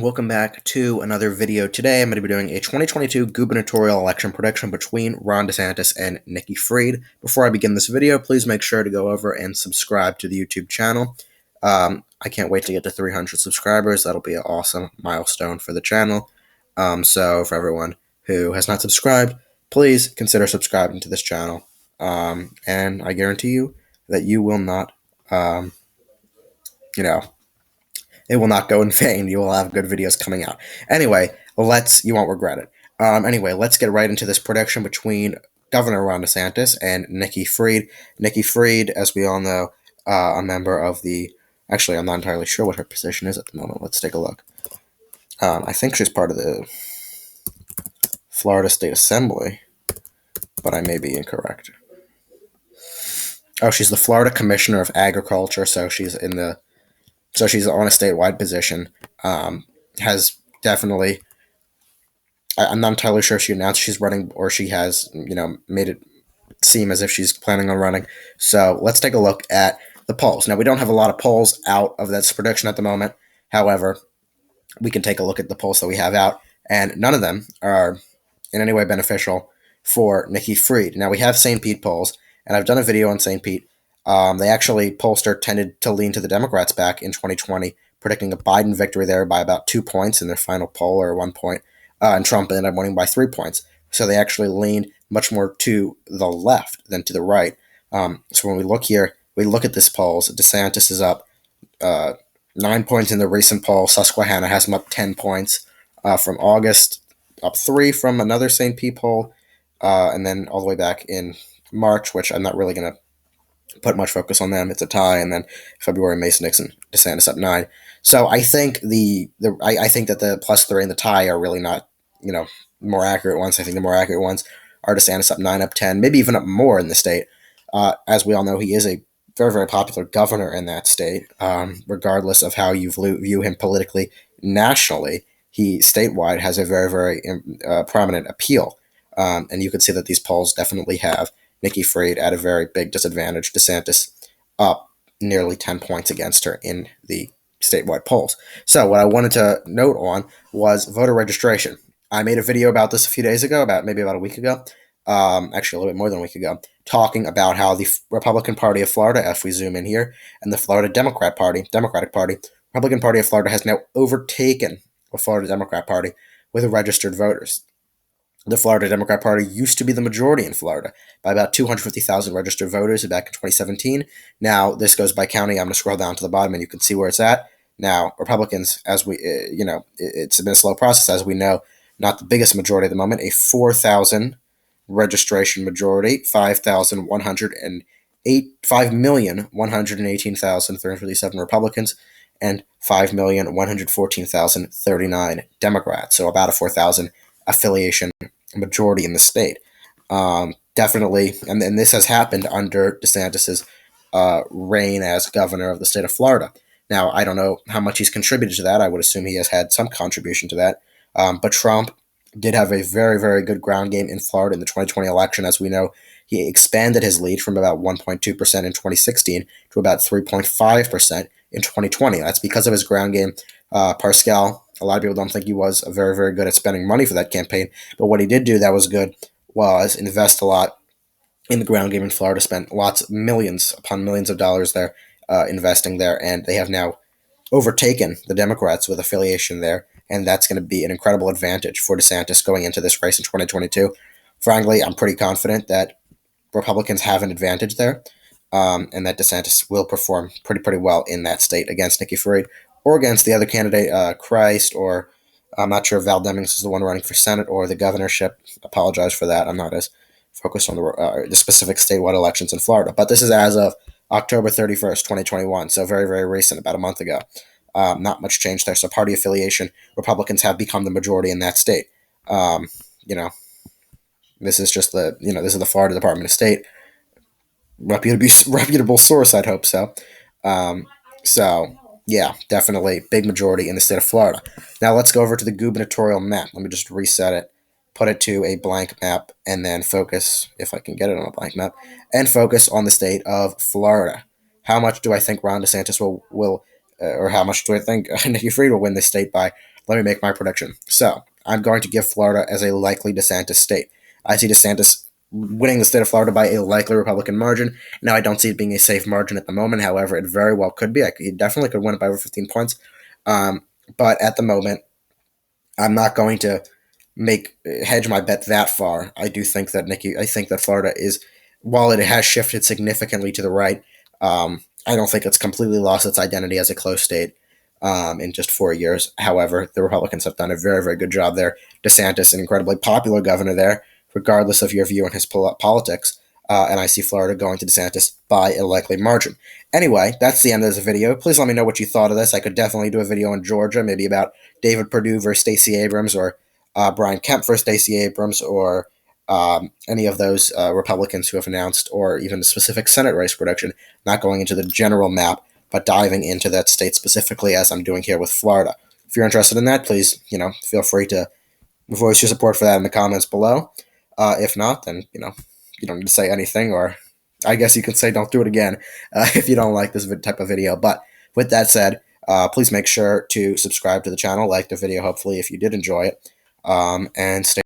Welcome back to another video. Today I'm going to be doing a 2022 gubernatorial election prediction between Ron DeSantis and Nikki Fried. Before I begin this video, please make sure to go over and subscribe to the YouTube channel. I can't wait to get to 300 subscribers. That'll be an awesome milestone for the channel. So for everyone who has not subscribed, please consider subscribing to this channel. And I guarantee you that you will not, it will not go in vain. You will have good videos coming out. Anyway, you won't regret it. Anyway, let's get right into this prediction between Governor Ron DeSantis and Nikki Fried. Nikki Fried, as we all know, a member of actually, I'm not entirely sure what her position is at the moment. Let's take a look. I think she's part of the Florida State Assembly, but I may be incorrect. Oh, she's the Florida Commissioner of Agriculture, so she's on a statewide position. Has definitely, I'm not entirely sure if she announced she's running or she has, made it seem as if she's planning on running. So let's take a look at the polls. Now, we don't have a lot of polls out of this prediction at the moment. However, we can take a look at the polls that we have out, and none of them are in any way beneficial for Nikki Fried. Now, we have St. Pete polls, and I've done a video on St. Pete. Pollster tended to lean to the Democrats back in 2020, predicting a Biden victory there by about 2 points in their final poll, or 1 point, and Trump ended up winning by 3 points. So they actually leaned much more to the left than to the right. So when we look here, we look at this polls. DeSantis is up 9 points in the recent poll. Susquehanna has him up 10 points from August, up 3 from another St. Pete poll, and then all the way back in March, which I'm not really going to put much focus on them. It's a tie, and then February, Mason, Nixon, DeSantis up 9. So I think I think that the +3 and the tie are really not, more accurate ones. I think the more accurate ones are DeSantis up 9, up 10, maybe even up more in the state. As we all know, he is a very, very popular governor in that state. Regardless of how you view him politically nationally, he statewide has a very, very prominent appeal. And you can see that these polls definitely have Nikki Fried at a very big disadvantage. DeSantis up nearly 10 points against her in the statewide polls. So what I wanted to note on was voter registration. I made a video about this a few days ago, maybe about a week ago, actually a little bit more than a week ago, talking about how the Republican Party of Florida, if we zoom in here, and the Florida Democratic Party, Republican Party of Florida has now overtaken the Florida Democrat Party with registered voters. The Florida Democrat Party used to be the majority in Florida by about 250,000 registered voters back in 2017. Now, this goes by county. I'm going to scroll down to the bottom and you can see where it's at. Now, Republicans, it's been a slow process, as we know, not the biggest majority at the moment, a 4,000 registration majority, 5,118,357 Republicans, and 5,114,039 Democrats. So about a 4,000 affiliation majority in the state. Definitely, and this has happened under DeSantis's reign as governor of the state of Florida. Now, I don't know how much he's contributed to that. I would assume he has had some contribution to that. But Trump did have a very, very good ground game in Florida in the 2020 election. As we know, he expanded his lead from about 1.2% in 2016 to about 3.5% in 2020. That's because of his ground game. Pascal, a lot of people don't think he was very, very good at spending money for that campaign. But what he did do that was good was invest a lot in the ground game in Florida, spent millions upon millions of dollars there investing there. And they have now overtaken the Democrats with affiliation there. And that's going to be an incredible advantage for DeSantis going into this race in 2022. Frankly, I'm pretty confident that Republicans have an advantage there, and that DeSantis will perform pretty well in that state against Nikki Fried or against the other candidate, Christ, or I'm not sure if Val Demings is the one running for Senate or the governorship. Apologize for that. I'm not as focused on the specific statewide elections in Florida. But this is as of October 31st, 2021, so very, very recent, about a month ago. Not much change there. So party affiliation, Republicans have become the majority in that state. This is just this is the Florida Department of State. Reputable source, I'd hope so. Yeah, definitely big majority in the state of Florida. Now let's go over to the gubernatorial map. Let me just reset it, put it to a blank map, and then focus, if I can get it on a blank map, and focus on the state of Florida. How much do I think Ron DeSantis will or how much do I think Nikki Fried will win this state by? let me make my prediction. So I'm going to give Florida as a likely DeSantis state. I see DeSantis winning the state of Florida by a likely Republican margin. Now, I don't see it being a safe margin at the moment. However, it very well could be. He definitely could win it by over 15 points. But at the moment, I'm not going to hedge my bet that far. I do think that I think that Florida is, while it has shifted significantly to the right, I don't think it's completely lost its identity as a close state in just 4 years. However, the Republicans have done a very, very good job there. DeSantis, an incredibly popular governor there, regardless of your view on his politics. And I see Florida going to DeSantis by a likely margin. Anyway, that's the end of this video. Please let me know what you thought of this. I could definitely do a video on Georgia, maybe about David Perdue versus Stacey Abrams, or Brian Kemp versus Stacey Abrams, or any of those Republicans who have announced, or even a specific Senate race prediction, not going into the general map, but diving into that state specifically, as I'm doing here with Florida. If you're interested in that, please, feel free to voice your support for that in the comments below. If not, then, you don't need to say anything, or I guess you can say don't do it again if you don't like this type of video. But with that said, please make sure to subscribe to the channel, like the video, hopefully, if you did enjoy it, and stay